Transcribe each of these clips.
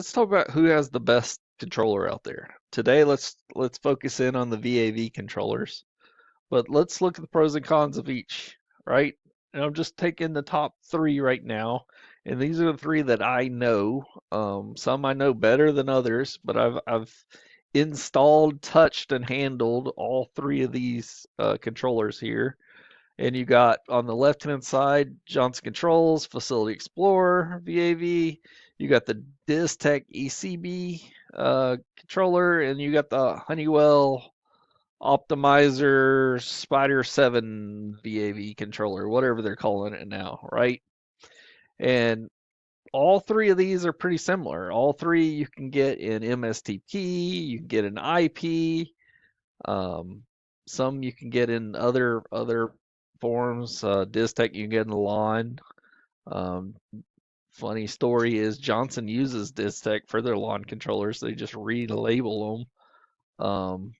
let's talk about who has the best controller out there. Today, let's focus in on the VAV controllers, but let's look at the pros and cons of each, right? And I'm just taking the top three right now, and these are the three that I know. Some I know better than others, but I've installed, touched, and handled all three of these controllers here. And you got on the left-hand side, Johnson Controls, Facility Explorer, VAV. You got the Distech ECB controller, and you got the Honeywell Optimizer Spider 7 VAV controller, whatever they're calling it now, right? And all three of these are pretty similar. All three you can get in MSTP, you can get in IP, um, some you can get in other forms. Distech you can get in the lawn. Um, Funny story is Johnson uses Distech for their lawn controllers. They just relabel them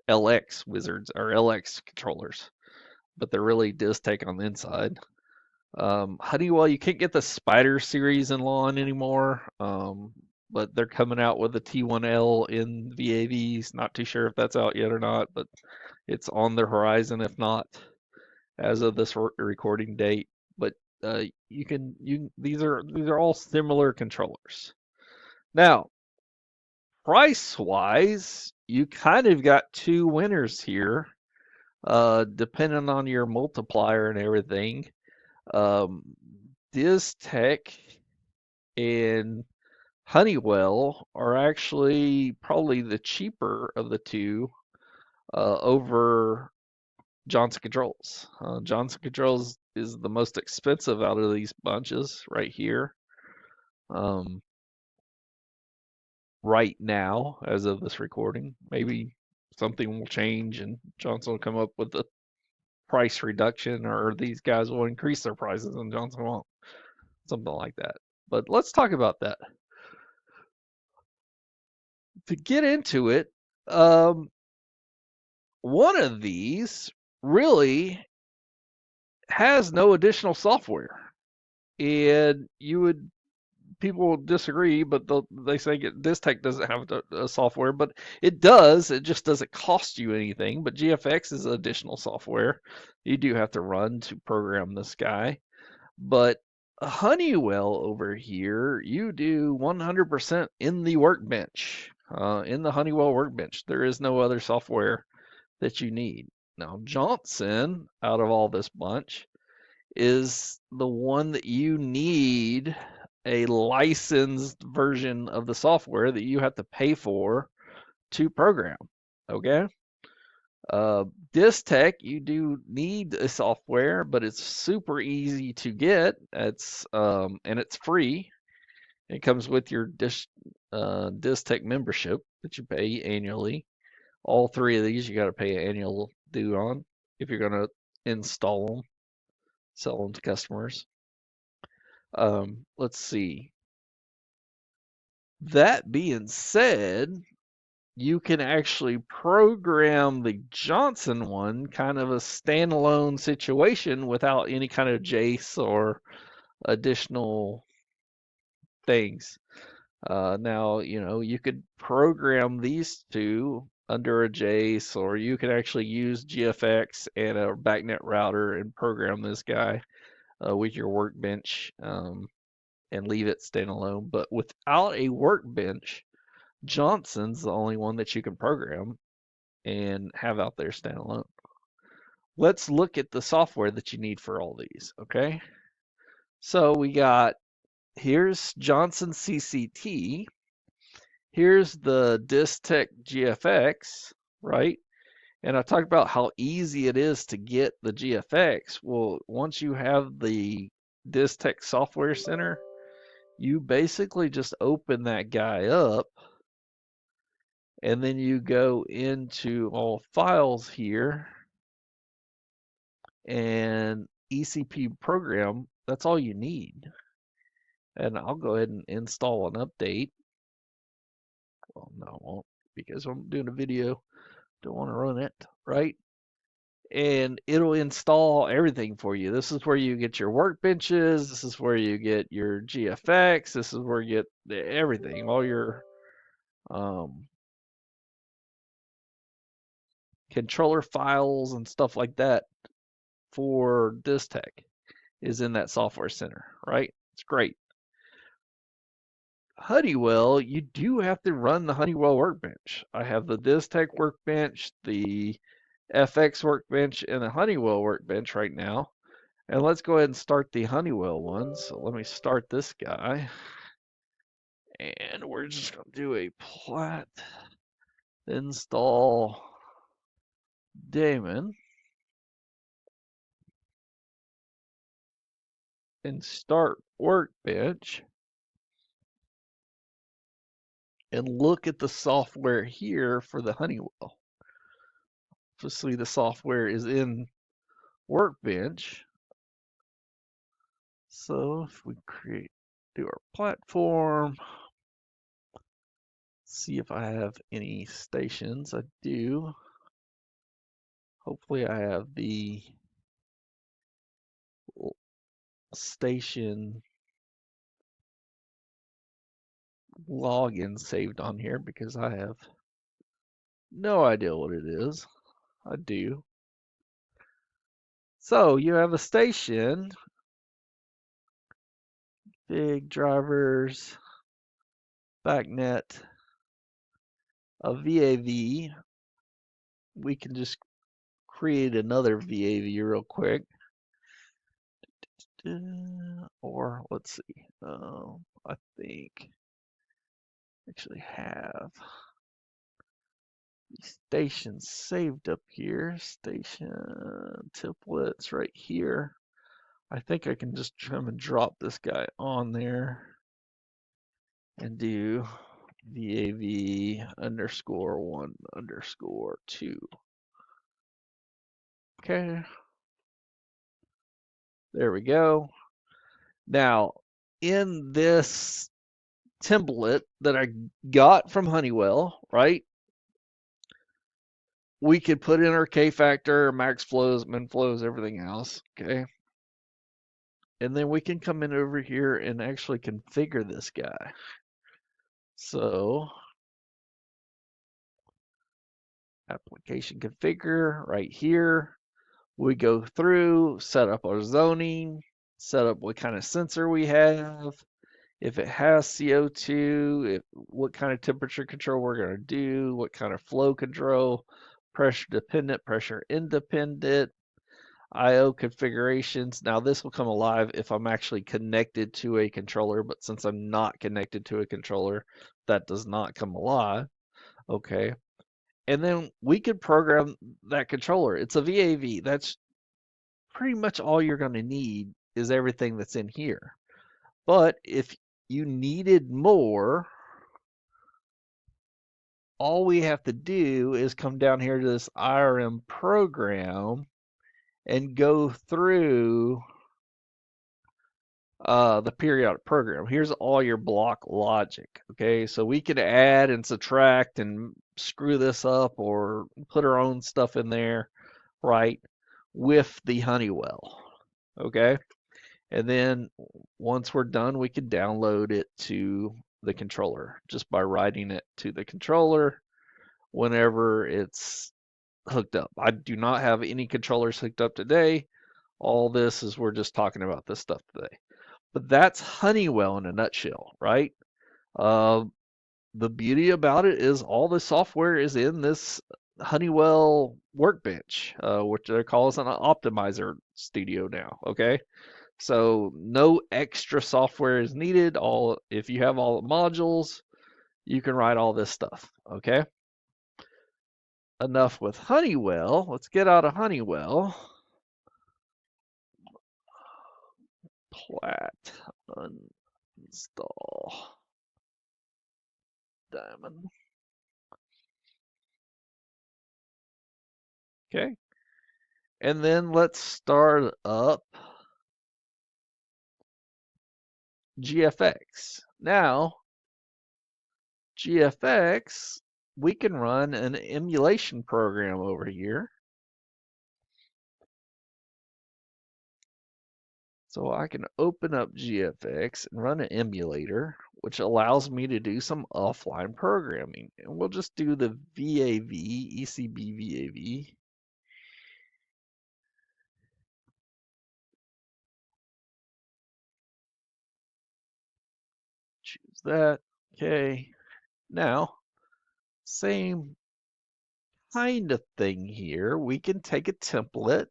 LX wizards or LX controllers, but they're really Distech on the inside. Honeywell, you can't get the Spider series in lawn anymore, but they're coming out with the T1L in VAVs. Not too sure if that's out yet or not, but it's on the horizon if not as of this recording date. But these are all similar controllers. Now, price wise, you kind of got two winners here, depending on your multiplier and everything. Um, Distech and Honeywell are actually probably the cheaper of the two over Johnson Controls. Johnson Controls is the most expensive out of these bunches right here. Um, right now, as of this recording, maybe something will change and Johnson will come up with a price reduction, or these guys will increase their prices and Johnson won't. Something like that. But let's talk about that. To get into it, um, one of these really has no additional software. And people will disagree, but they say Distech doesn't have a software, but it does. It just doesn't cost you anything. But GFX is additional software you do have to run to program this guy. But Honeywell over here, you do 100% in the workbench, in the Honeywell workbench. There is no other software that you need. Now, Johnson, out of all this bunch, is the one that you need a licensed version of the software that you have to pay for to program. Okay? Uh, Distech, you do need a software, but it's super easy to get. And it's free. It comes with your Distech membership that you pay annually. All three of these you got to pay an annual due on if you're going to install them, sell them to customers. Let's see. That being said, you can actually program the Johnson one kind of a standalone situation without any kind of JACE or additional things. Now, you could program these two under a JACE, or you could actually use GFX and a backnet router and program this guy with your workbench and leave it standalone. But without a workbench, Johnson's the only one that you can program and have out there standalone. Let's look at the software that you need for all these, okay? So here's Johnson CCT, here's the Distech GFX, right? And I talked about how easy it is to get the GFX. Well, once you have the Distech Software Center, you basically just open that guy up, and then you go into all files here and ECP program. That's all you need. And I'll go ahead and install an update. Well, no, I won't, because I'm doing a video. Don't want to run it, right? and it'll install everything for you. This is where you get your workbenches. This is where you get your GFX. This is where you get everything, all your um, controller files and stuff like that for Distech is in that software center, right? It's great. Honeywell, you do have to run the Honeywell workbench. I have the Distech workbench, the FX workbench, and the Honeywell workbench right now. And let's go ahead and start the Honeywell one. So let me start this guy. And we're just going to do a plat install daemon and start workbench. And look at the software here for the Honeywell. Obviously, the software is in workbench. So if we do our platform, see if I have any stations. I do. Hopefully I have the station login saved on here because I have no idea what it is. I do. So you have a station, big drivers, backnet, a VAV. We can just create another VAV real quick. Or let's see. I think actually have these stations saved up here. Station templates right here. I think I can just trim and drop this guy on there and do VAV underscore 1 underscore 2. Okay. There we go. Now, in this template that I got from Honeywell, right? We could put in our K factor, max flows, min flows, everything else. Okay. And then we can come in over here and actually configure this guy. So application configure right here. We go through, set up our zoning, set up what kind of sensor we have, if it has CO2, what kind of temperature control we're going to do, what kind of flow control, pressure dependent, pressure independent, IO configurations. Now this will come alive if I'm actually connected to a controller, but since I'm not connected to a controller, that does not come alive. Okay. And then we could program that controller. It's a VAV. That's pretty much all you're going to need is everything that's in here. But if you needed more, all we have to do is come down here to this IRM program and go through the periodic program. Here's all your block logic. Okay, so we could add and subtract and screw this up or put our own stuff in there, right, with the Honeywell. Okay, and then once we're done, we can download it to the controller just by writing it to the controller whenever it's hooked up. I do not have any controllers hooked up today. All this is we're just talking about this stuff today. But that's Honeywell in a nutshell, right? Uh, the beauty about it is all the software is in this Honeywell workbench, which they call an optimizer studio now. Okay, so no extra software is needed. If you have all the modules, you can write all this stuff. Okay, enough with Honeywell. Let's get out of Honeywell. Plat uninstall daemon. Okay. And then let's start up GFX. Now, GFX, we can run an emulation program over here. So I can open up GFX and run an emulator, which allows me to do some offline programming. And we'll just do the VAV, ECB VAV. Choose that. Okay. Now, same kind of thing here. We can take a template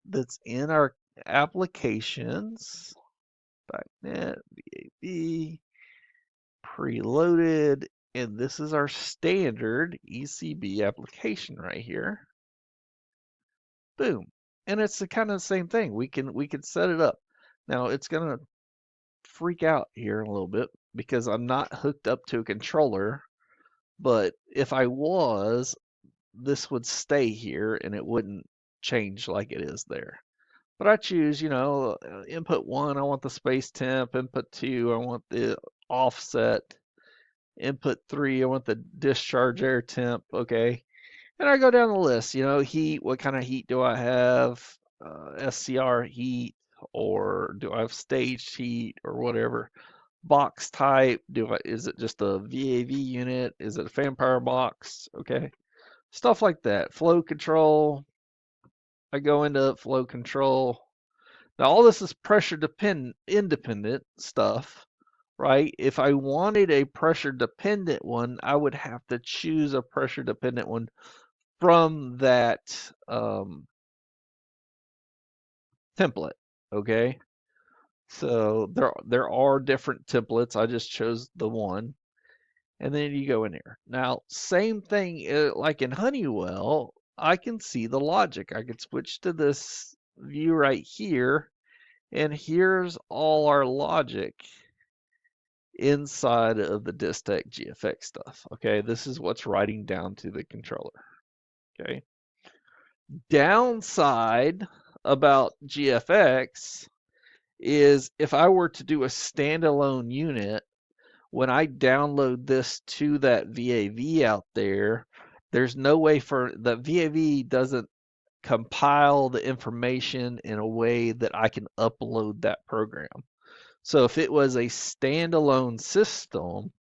that's in our applications, .NET, VAV, preloaded, and this is our standard ECB application right here. Boom. And it's the kind of the same thing. We can set it up. Now it's gonna freak out here a little bit because I'm not hooked up to a controller, but if I was, this would stay here and it wouldn't change like it is there. But I choose, input 1, I want the space temp. Input 2, I want the offset. Input 3, I want the discharge air temp. Okay. And I go down the list, heat, what kind of heat do I have? SCR heat, or do I have staged heat or whatever? Box type, is it just a VAV unit? Is it a fan power box? Okay. Stuff like that. Flow control. I go into flow control. Now all this is pressure independent stuff, right? If I wanted a pressure dependent one, I would have to choose a pressure dependent one from that template. Okay. So there are different templates. I just chose the one. And then you go in here. Now, same thing like in Honeywell, I can see the logic. I could switch to this view right here, and here's all our logic inside of the Distech GFX stuff. Okay, this is what's writing down to the controller. Okay. Downside about GFX is if I were to do a standalone unit, when I download this to that VAV out there, there's no way for the VAV doesn't compile the information in a way that I can upload that program. So if it was a standalone system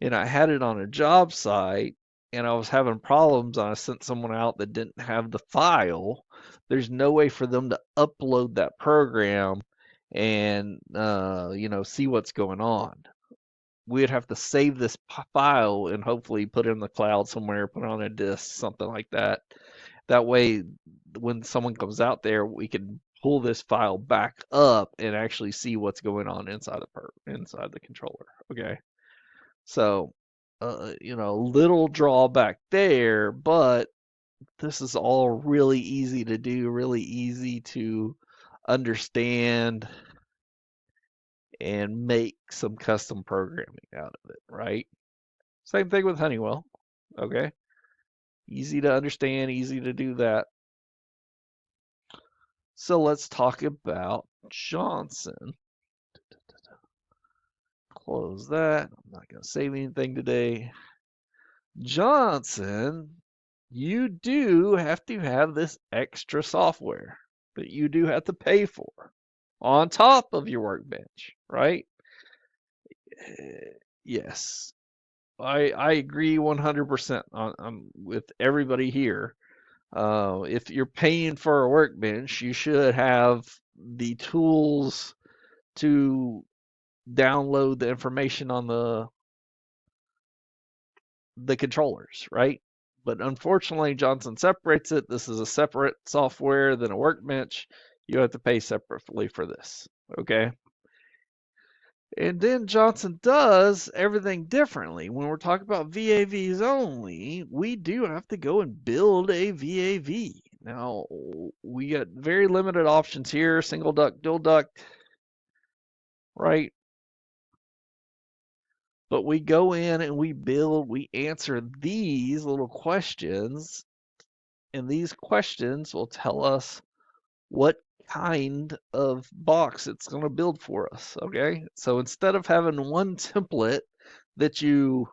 and I had it on a job site and I was having problems and I sent someone out that didn't have the file, there's no way for them to upload that program and see what's going on. We'd have to save this file and hopefully put it in the cloud somewhere, put it on a disk, something like that. That way, when someone comes out there, we can pull this file back up and actually see what's going on inside the controller. Okay, so little drawback there, but this is all really easy to do, really easy to understand and make some custom programming out of it, right? Same thing with Honeywell. Okay. Easy to understand, easy to do that. So let's talk about Johnson. Close that. I'm not going to save anything today. Johnson, you do have to have this extra software that you do have to pay for on top of your workbench, right? Yes. I agree 100% with everybody here. If you're paying for a workbench, you should have the tools to download the information on the controllers, right? But unfortunately, Johnson separates it. This is a separate software than a workbench. You have to pay separately for this, okay? And then Johnson does everything differently. When we're talking about VAVs only, we do have to go and build a VAV. Now, we got very limited options here, single duct, dual duct, right? But we go in and we answer these little questions, and these questions will tell us what kind of box it's going to build for us, okay? So instead of having one template that you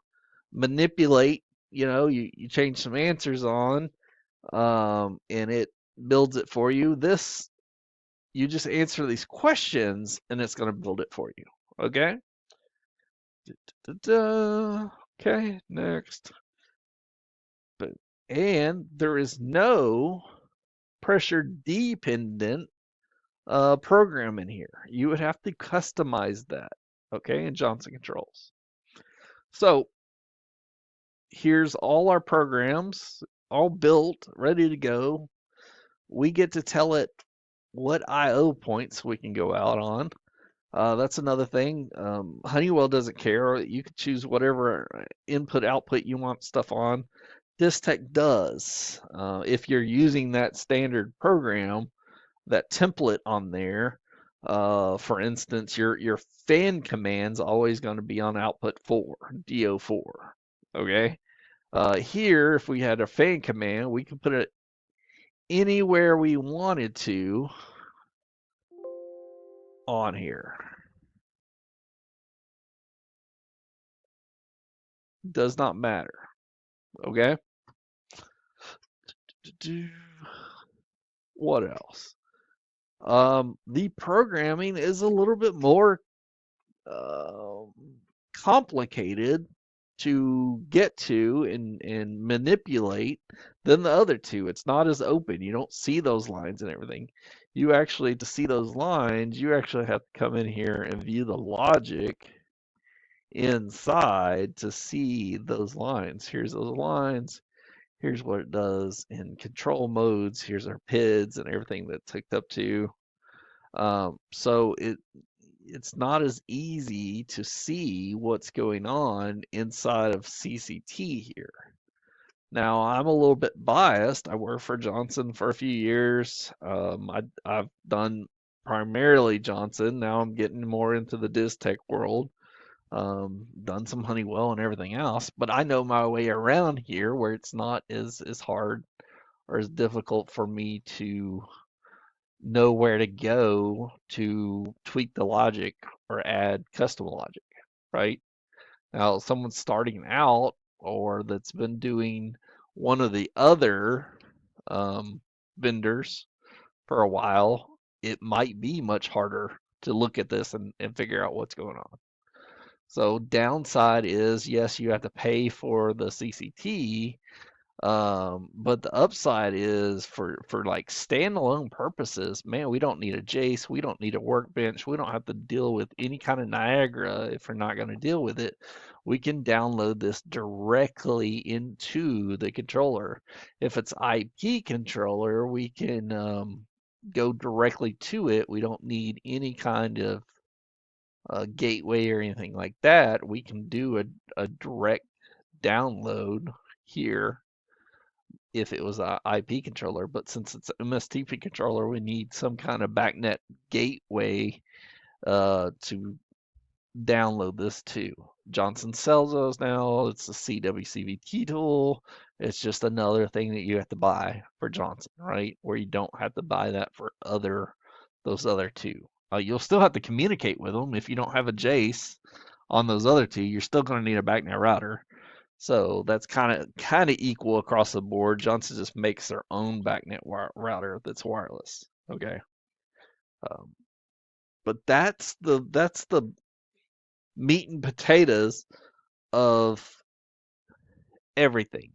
manipulate, you change some answers on, and it builds it for you, this you just answer these questions and it's going to build it for you. Okay? Da-da-da. Okay, next. And there is no pressure dependent program in here. You would have to customize that, okay, in Johnson Controls. So here's all our programs, all built, ready to go. We get to tell it what I/O points we can go out on. That's another thing. Honeywell doesn't care. You can choose whatever input output you want stuff on. Distech does. If you're using that standard program, that template on there, for instance, your fan command's always going to be on output 4, DO4. Okay. Here, if we had a fan command, we can put it anywhere we wanted to on here. Does not matter. Okay. What else? The programming is a little bit more uh, complicated to get to and manipulate than the other two. It's not as open. You don't see those lines and everything. You actually, to see those lines, you actually have to come in here and view the logic inside to see those lines. Here's those lines. Here's what it does in control modes. Here's our PIDs and everything that's hooked up to. So it's not as easy to see what's going on inside of CCT here. Now, I'm a little bit biased. I worked for Johnson for a few years. I've done primarily Johnson. Now I'm getting more into the Distech world. Done some Honeywell and everything else, but I know my way around here where it's not as hard or as difficult for me to know where to go to tweak the logic or add custom logic, right? Now, someone starting out or that's been doing one of the other vendors for a while, it might be much harder to look at this and figure out what's going on. So downside is, yes, you have to pay for the CCT, but the upside is for like standalone purposes, man, we don't need a Jace, we don't need a workbench, we don't have to deal with any kind of Niagara if we're not going to deal with it. We can download this directly into the controller. If it's IP controller, we can go directly to it. We don't need any kind of gateway or anything like that. We can do a direct download here if it was an IP controller, but since it's an MSTP controller, we need some kind of backnet gateway to download this too. Johnson sells those now. It's a CWCVT tool. It's just another thing that you have to buy for Johnson, right? Where you don't have to buy that for those other two. You'll still have to communicate with them if you don't have a Jace on those other two. You're still going to need a backnet router. So that's kind of equal across the board. Johnson just makes their own backnet router that's wireless. Okay, um, but that's the meat and potatoes of everything.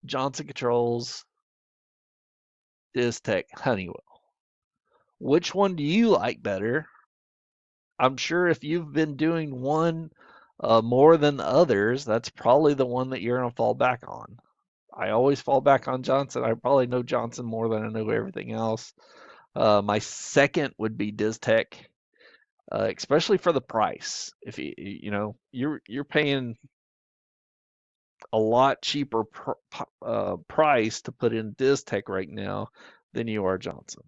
Johnson Controls, Distech, Honeywell. Which one do you like better? I'm sure if you've been doing one more than the others, that's probably the one that you're going to fall back on. I always fall back on Johnson. I probably know Johnson more than I know everything else. My second would be Distech, especially for the price. If you're paying a lot cheaper price to put in Distech right now than you are Johnson.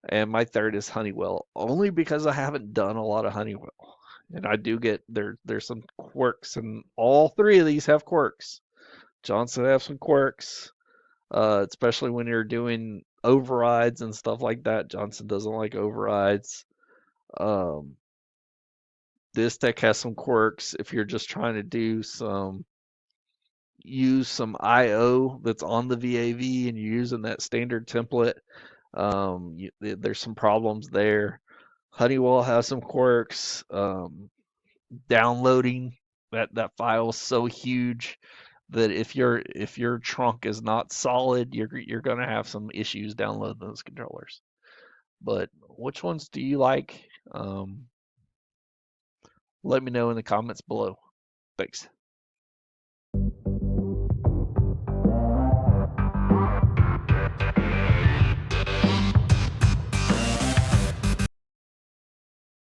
And my third is Honeywell, only because I haven't done a lot of Honeywell. And I do get there's some quirks, and all three of these have quirks. Johnson have some quirks, especially when you're doing overrides and stuff like that. Johnson doesn't like overrides. Um, this tech has some quirks if you're just trying to use some I/O that's on the VAV and you're using that standard template. There's some problems there. Honeywell has some quirks. Downloading that file is so huge that if your trunk is not solid, you're gonna have some issues downloading those controllers. But which ones do you like? Let me know in the comments below. Thanks.